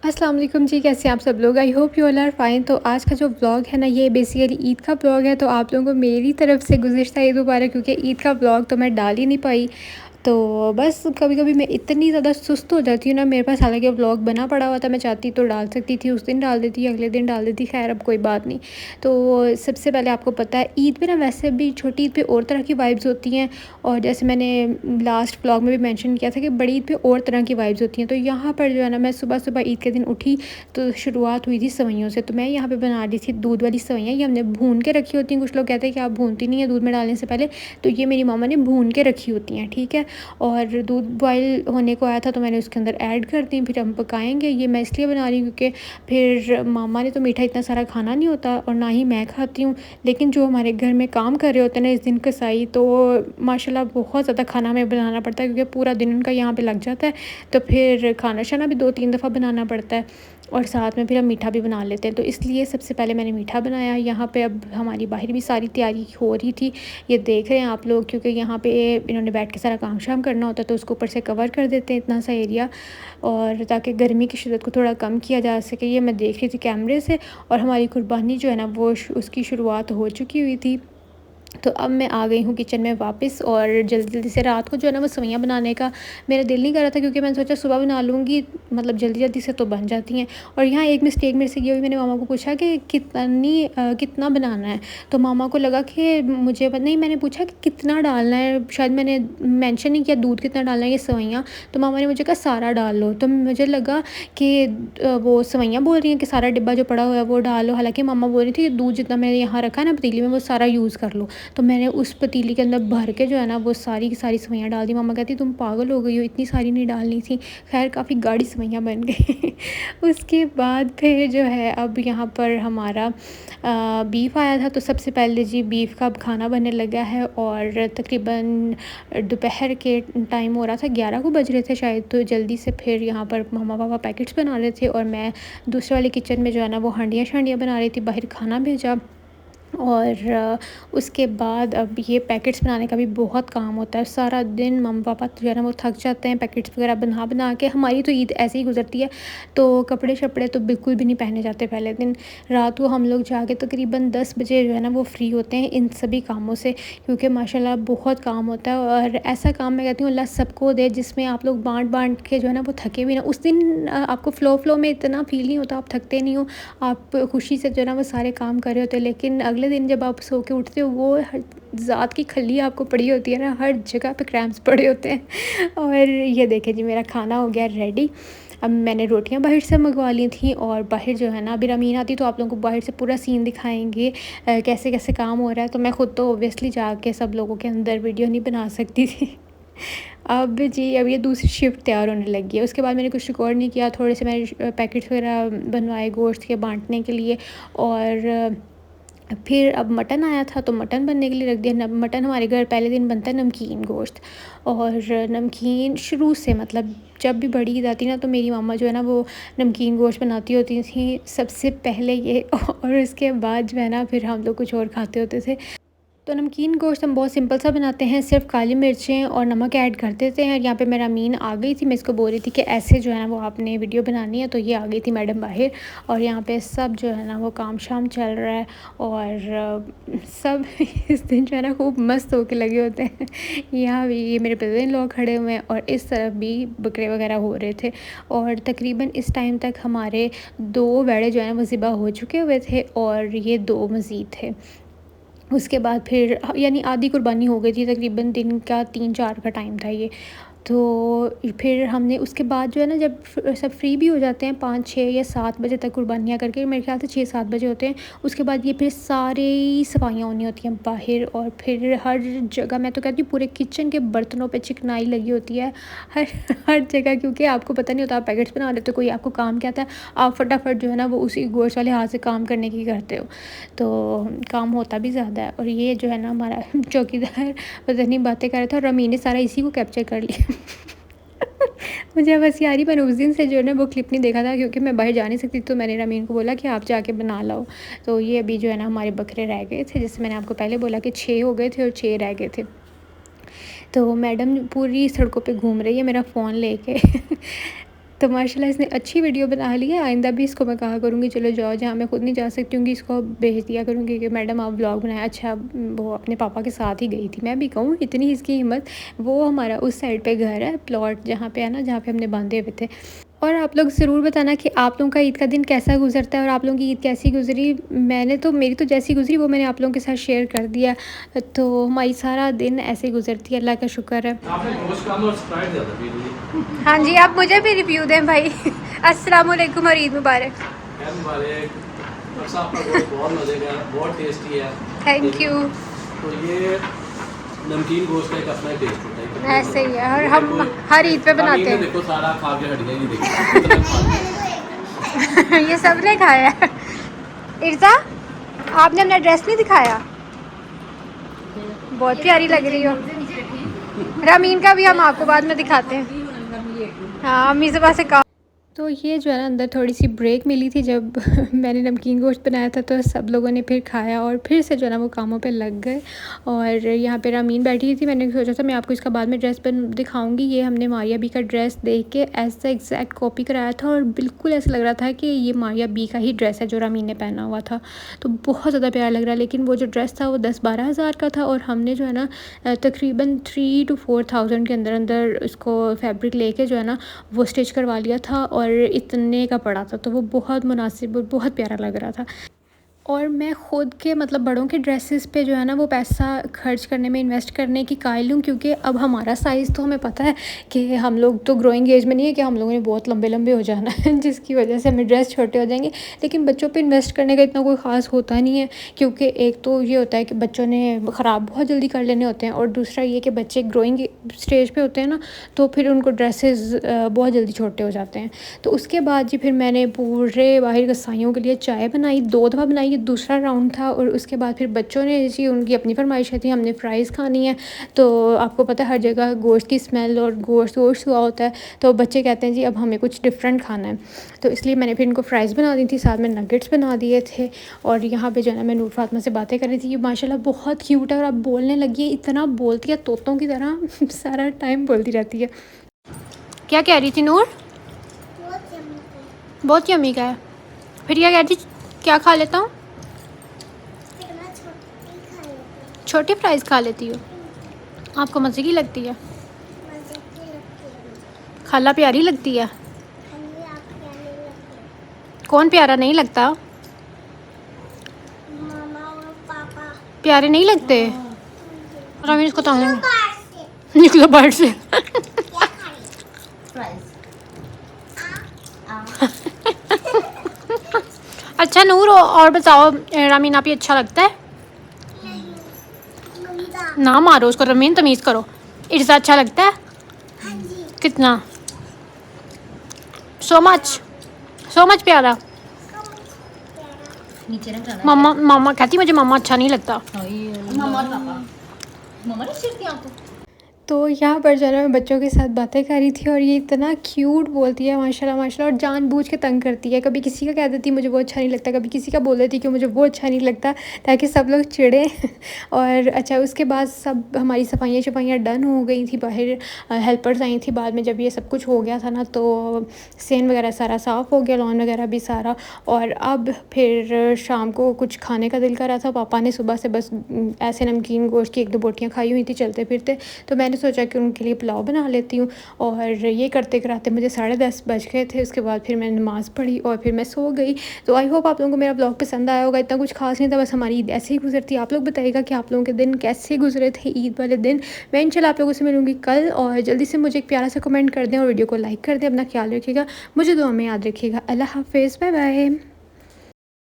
अस्सलाम वालेकुम जी, कैसे हैं आप सब लोग? I hope you all are fine. तो आज का जो व्लॉग है ना, ये बेसिकली ईद का व्लॉग है। तो आप लोगों को मेरी तरफ से गुज़िश्ता ईद मुबारक, क्योंकि ईद का व्लॉग तो मैं डाल ही नहीं पाई। तो बस कभी-कभी मैं इतनी ज़्यादा सुस्त हो जाती हूँ ना, मेरे पास हालाँकि व्लॉग बना पड़ा हुआ था, मैं चाहती तो डाल सकती थी, उस दिन डाल देती, अगले दिन डाल देती, ख़ैर अब कोई बात नहीं। तो सबसे पहले आपको पता है ईद पे ना वैसे भी छोटी ईद पे और तरह की वाइब्स होती हैं, और जैसे मैंने लास्ट व्लॉग में भी मेंशन किया था कि बड़ी ईद पे और तरह की वाइब्स होती हैं। तो यहाँ पर जो है ना, मैं सुबह-सुबह ईद के दिन उठी तो शुरुआत हुई थी सेवइयों से। तो मैं यहाँ पे बना रही थी दूध वाली सेवइयाँ, ये हमने भून के रखी होती हैं। कुछ लोग कहते हैं कि आप भूनती नहीं है दूध में डालने से पहले, तो ये मेरी मम्मा ने भून के रखी होती हैं, ठीक है। और दूध बॉयल होने को आया था तो मैंने उसके अंदर ऐड कर दी, फिर हम पकाएँगे। ये मैं इसलिए बना रही हूँ क्योंकि फिर मामा ने तो मीठा इतना सारा खाना नहीं होता और ना ही मैं खाती हूँ। लेकिन जो हमारे घर में काम कर रहे होते हैं ना इस दिन कसाई, तो माशाल्लाह बहुत ज़्यादा खाना हमें बनाना पड़ता है, क्योंकि पूरा दिन उनका यहाँ पे लग जाता है। तो फिर खाना-शाना भी 2-3 दफ़ा बनाना पड़ता है, और साथ में फिर हम मीठा भी बना लेते हैं। तो इसलिए सबसे पहले मैंने मीठा बनाया। यहाँ पे अब हमारी बाहर भी सारी तैयारी हो रही थी, ये देख रहे हैं आप लोग, क्योंकि यहाँ पे इन्होंने बैठ के सारा काम शाम करना होता है, तो उसको ऊपर से कवर कर देते हैं इतना सा एरिया, और ताकि गर्मी की शिद्दत को थोड़ा कम किया जा सके। ये मैं देख रही थी कैमरे से, और हमारी कुर्बानी जो है ना वो उसकी शुरुआत हो चुकी हुई थी। तो अब मैं आ गई हूँ किचन में वापस, और जल्दी-जल्दी से रात को जो है ना वो सेवइयाँ बनाने का मेरा दिल नहीं कर रहा था, क्योंकि मैंने सोचा सुबह बना लूँगी, मतलब जल्दी-जल्दी से तो बन जाती हैं। और यहाँ एक मिस्टेक मेरे से ये हुई, मैंने मामा को पूछा कि कितना बनाना है? तो मामा को लगा कि मुझे नहीं, मैंने पूछा कि कितना डालना है, शायद मैंने मेंशन नहीं किया दूध कितना डालना है ये सेवइयाँ, तो मामा ने मुझे कहा सारा डाल लो। तो मुझे लगा कि वो सेवइयाँ बोल रही हैं कि सारा डिब्बा जो पड़ा हुआ है वो डालो, हालाँकि मामा बोल रही थी कि दूध जितना मैंने यहाँ रखा है ना पतीली में वो सारा यूज़ कर लो। तो मैंने उस पतीली के अंदर भर के जो है ना वो सारी की सारी सेवइयाँ डाल दी। मम्मा कहती तुम पागल हो गई हो, इतनी सारी नहीं डालनी थी। ख़ैर काफ़ी गाढ़ी सेवइयाँ बन गई। उसके बाद फिर जो है अब यहाँ पर हमारा बीफ आया था, तो सबसे पहले जी बीफ का अब खाना बनने लगा है, और तकरीबन दोपहर के टाइम हो रहा था, 11 को बज रहे थे शायद। तो जल्दी से फिर यहाँ पर मम्मा-पापा पैकेट्स बना रहे थे, और मैं दूसरे वाले किचन में जो है ना वो हांडियाँ-शांडियाँ बना रही थी, बाहर खाना भेजा। और उसके बाद अब ये पैकेट्स बनाने का भी बहुत काम होता है। सारा दिन मम्मी-पापा जो है ना वो थक जाते हैं पैकेट्स वगैरह बना-बना के। हमारी तो ईद ऐसे ही गुज़रती है, तो कपड़े-शपड़े तो बिल्कुल भी नहीं पहने जाते पहले दिन। रात को हम लोग जाके तकरीबन 10 बजे जो है ना वो फ्री होते हैं इन सभी कामों से, क्योंकि माशाल्लाह बहुत काम होता है। और ऐसा काम मैं कहती हूँ अल्लाह सबको दे जिसमें आप लोग बाँट-बाँट के जो है ना वो थके भी ना। उस दिन आपको फ़्लो में इतना फ़ील नहीं होता, आप थकते नहीं हो, आप खुशी से जो है ना वो सारे काम कर रहे होते हो। लेकिन अगले दिन जब आप सो के उठते हो, वो हर ज़ात की खल्ली आपको पड़ी होती है ना, हर जगह पे क्रैम्प्स पड़े होते हैं। और ये देखें जी मेरा खाना हो गया रेडी। अब मैंने रोटियां बाहर से मंगवा ली थी, और बाहर जो है ना अभी रमीन आती तो आप लोगों को बाहर से पूरा सीन दिखाएंगे कैसे कैसे काम हो रहा है। तो मैं ख़ुद तो ओबियसली जाके सब लोगों के अंदर वीडियो नहीं बना सकती थी। अब जी अब ये दूसरी शिफ्ट तैयार होने लगी है। उसके बाद मैंने कुछ रिकॉर्ड नहीं किया, थोड़े से मैंने पैकेट्स वगैरह बनवाए गोश्त के बांटने के लिए। और फिर अब मटन आया था तो मटन बनने के लिए रख दिया। मटन हमारे घर पहले दिन बनता है नमकीन गोश्त, और नमकीन शुरू से मतलब जब भी बड़ी ईद आती ना तो मेरी मामा जो है ना वो नमकीन गोश्त बनाती होती थी सबसे पहले ये। और उसके बाद जो है ना फिर हम लोग कुछ और खाते होते थे। तो नमकीन गोश्त हम बहुत सिंपल सा बनाते हैं, सिर्फ़ काली मिर्चें और नमक ऐड कर देते हैं। यहाँ पे मेरा अमीन आ गई थी, मैं इसको बोल रही थी कि ऐसे जो है ना वो आपने वीडियो बनानी है, तो ये आ गई थी मैडम बाहर। और यहाँ पे सब जो है ना वो काम शाम चल रहा है, और सब इस दिन जो है ना खूब मस्त होके लगे होते हैं। यहाँ भी ये मेरे ब्रदर इन लॉ खड़े हुए हैं, और इस तरफ भी बकरे वगैरह हो रहे थे। और तकरीबन इस टाइम तक हमारे 2 भेड़े जो है ना वो ज़िबा हो चुके हुए थे, और ये 2 मज़ीद थे। उसके बाद फिर यानी आधी कुर्बानी हो गई थी, तकरीबन दिन का 3-4 का टाइम था ये। तो फिर हमने उसके बाद जो है ना जब सब फ्री भी हो जाते हैं 5-6 या 7 बजे तक कुर्बानियाँ करके, मेरे ख़्याल से 6-7 बजे होते हैं। उसके बाद ये फिर सारी सफाइयाँ होनी होती हैं बाहर, और फिर हर जगह मैं तो कहती हूँ पूरे किचन के बर्तनों पे चिकनाई लगी होती है हर हर जगह, क्योंकि आपको पता नहीं होता आप पैकेट्स बना लेते हो, कोई आपको काम कहता है आप फटाफट जो है ना वो उसी गोश्त वाले हाथ से काम करने की करते हो, तो काम होता भी ज़्यादा है। और ये जो है ना हमारा चौकीदार पता नहीं बातें कर रहा था, और रमी ने सारा इसी को कैप्चर कर लिया। मुझे बस यार ही मैंने उस दिन से जो है ना वो क्लिप नहीं देखा था, क्योंकि मैं बाहर जा नहीं सकती, तो मैंने रमीन को बोला कि आप जाके बना लाओ। तो ये अभी जो है ना हमारे बकरे रह गए थे, जैसे मैंने आपको पहले बोला कि 6 हो गए थे और 6 रह गए थे। तो मैडम पूरी सड़कों पे घूम रही है मेरा फ़ोन लेके। तो माशाल्लाह इसने अच्छी वीडियो बना ली है। आइंदा भी इसको मैं कहा करूँगी चलो जाओ, जहाँ मैं खुद नहीं जा सकती हूँ इसको भेज दिया करूँगी कि मैडम आप व्लॉग बनाएं। अच्छा वो अपने पापा के साथ ही गई थी, मैं भी कहूँ इतनी इसकी हिम्मत। वो हमारा उस साइड पे घर है, प्लॉट जहाँ पे है ना, जहाँ पे हमने बांधे हुए थे। और आप लोग ज़रूर बताना कि आप लोगों का ईद का दिन कैसा गुजरता है और आप लोगों की ईद कैसी गुजरी। मैंने तो, मेरी तो जैसी गुजरी वो मैंने आप लोगों के साथ शेयर कर दिया। तो हमारी सारा दिन ऐसे गुजरती है, अल्लाह का शुक्र है। हाँ जी, आप मुझे भी रिव्यू दें भाई। अस्सलाम वालेकुम और ईद मुबारक। बहुत टेस्टी है। Thank you. तो ये नमकीन गोश्त का एक अपना ही टेस्ट होता है। ऐसे ही है और हम हर ईद पे बनाते हैं। देखो सारा खा के हट गया, ये देखो। ये सब ने खाया है। इर्जा, आपने अपना ड्रेस नहीं दिखाया, बहुत प्यारी लग रही हो। रमीन का भी हम आपको बाद में दिखाते हैं। हाँ, अम्मी से पास से कहा। तो ये जो है ना, अंदर थोड़ी सी ब्रेक मिली थी जब मैंने नमकीन गोश्त बनाया था, तो सब लोगों ने फिर खाया और फिर से जो है ना वो कामों पे लग गए। और यहाँ पे रामीन बैठी थी, मैंने सोचा था मैं आपको इसका बाद में ड्रेस दिखाऊंगी। ये हमने मारिया बी का ड्रेस देख के ऐसा एग्जैक्ट कॉपी कराया था और बिल्कुल ऐसा लग रहा था कि ये मारिया बी का ही ड्रेस है जो रामीन ने पहना हुआ था। तो बहुत ज़्यादा प्यारा लग रहा है। लेकिन वो जो ड्रेस था वो 10-12 हज़ार का था और हमने जो है ना तकरीबन 3 to 4 थाउजेंड के अंदर अंदर इसको फैब्रिक लेके जो है ना वो स्टिच करवा लिया था और इतने का पड़ा था। तो वो बहुत मुनासिब और बहुत प्यारा लग रहा था। और मैं ख़ुद के मतलब बड़ों के ड्रेसेस पे जो है ना वो पैसा खर्च करने में, इन्वेस्ट करने की कायल हूँ, क्योंकि अब हमारा साइज़ तो हमें पता है कि हम लोग तो ग्रोइंग एज में नहीं है कि हम लोगों ने बहुत लंबे लंबे हो जाना है जिसकी वजह से हमें ड्रेस छोटे हो जाएंगे। लेकिन बच्चों पे इन्वेस्ट करने का इतना कोई ख़ास होता नहीं है, क्योंकि एक तो ये होता है कि बच्चों ने ख़राब बहुत जल्दी कर लेने होते हैं और दूसरा ये कि बच्चे ग्रोइंग स्टेज पर होते हैं ना, तो फिर उनको ड्रेसेस बहुत जल्दी छोटे हो जाते हैं। तो उसके बाद जी फिर मैंने पूरे बाहर गसाइयों के लिए चाय बनाई, 2 दफ़ा बनाई, दूसरा राउंड था। और उसके बाद फिर बच्चों ने जी उनकी अपनी फरमाइशें थी, हमने फ़्राइज़ खानी है। तो आपको पता है हर जगह गोश्त की स्मेल और गोश्त हुआ होता है, तो बच्चे कहते हैं जी अब हमें कुछ डिफरेंट खाना है। तो इसलिए मैंने फिर इनको फ़्राइज़ बना दी थी, साथ में नगेट्स बना दिए थे। और यहाँ पे जो है ना मैं नूर फातिमा से बातें कर रही थी। ये माशाल्लाह बहुत क्यूट है और अब बोलने लगी है, इतना बोलती है तोतों की तरह सारा टाइम बोलती रहती है। क्या कह रही थी नूर? बहुत यम्मी का है। फिर क्या कहती, क्या खा लेता हूँ? छोटी फ्राइज़ खा लेती हो? आपको मज़े की लगती है? खाला प्यारी लगती है? कौन प्यारा नहीं लगता? प्यारे नहीं लगते? रमीन इसको ताने निकलो बाहर से। अच्छा नूर, और बताओ रामीन, आप ही अच्छा लगता है? ना मारो उसको रमीन, तमीज़ करो। इर्जा अच्छा लगता है? कितना? सो मच प्यारा। मम्मा मम्मा कहती मुझे मम्मा अच्छा नहीं लगता। मम्मा नहीं चिढ़ती आपको? तो यहाँ पर जो है मैं बच्चों के साथ बातें कर रही थी और ये इतना क्यूट बोलती है माशाल्लाह माशाल्लाह, और जानबूझ के तंग करती है। कभी किसी का कह देती मुझे वो अच्छा नहीं लगता, कभी किसी का बोल देती कि मुझे वो अच्छा नहीं लगता, ताकि सब लोग चिढ़ें। और अच्छा उसके बाद सब हमारी सफाइयाँ डन हो गई थी, बाहर हेल्पर्स आई थी बाद में जब ये सब कुछ हो गया था ना, तो सेन वगैरह सारा साफ़ हो गया, लॉन वगैरह भी सारा। और अब फिर शाम को कुछ खाने का दिल कर रहा था। पापा ने सुबह से बस ऐसे नमकीन गोश्त की 1-2 बोटियाँ खाई हुई थी चलते फिरते, तो मैंने सोचा कि उनके लिए पुलाव बना लेती हूँ। और ये करते कराते मुझे 10:30 बज गए थे। उसके बाद फिर मैंने नमाज़ पढ़ी और फिर मैं सो गई। तो आई होप आप लोगों को मेरा ब्लॉग पसंद आया होगा। इतना कुछ खास नहीं था, बस हमारी ईद ऐसे ही गुजरती। आप लोग बताइएगा कि आप लोगों के दिन कैसे गुजरे थे ईद वाले दिन। मैं इंशाल्लाह आप लोगों से मिलूँगी कल, और जल्दी से मुझे एक प्यारा सा कमेंट कर दें और वीडियो को लाइक कर दें। अपना ख्याल रखिएगा, मुझे दुआ में याद रखिएगा। अल्लाह हाफ़िज़, बाय बाय।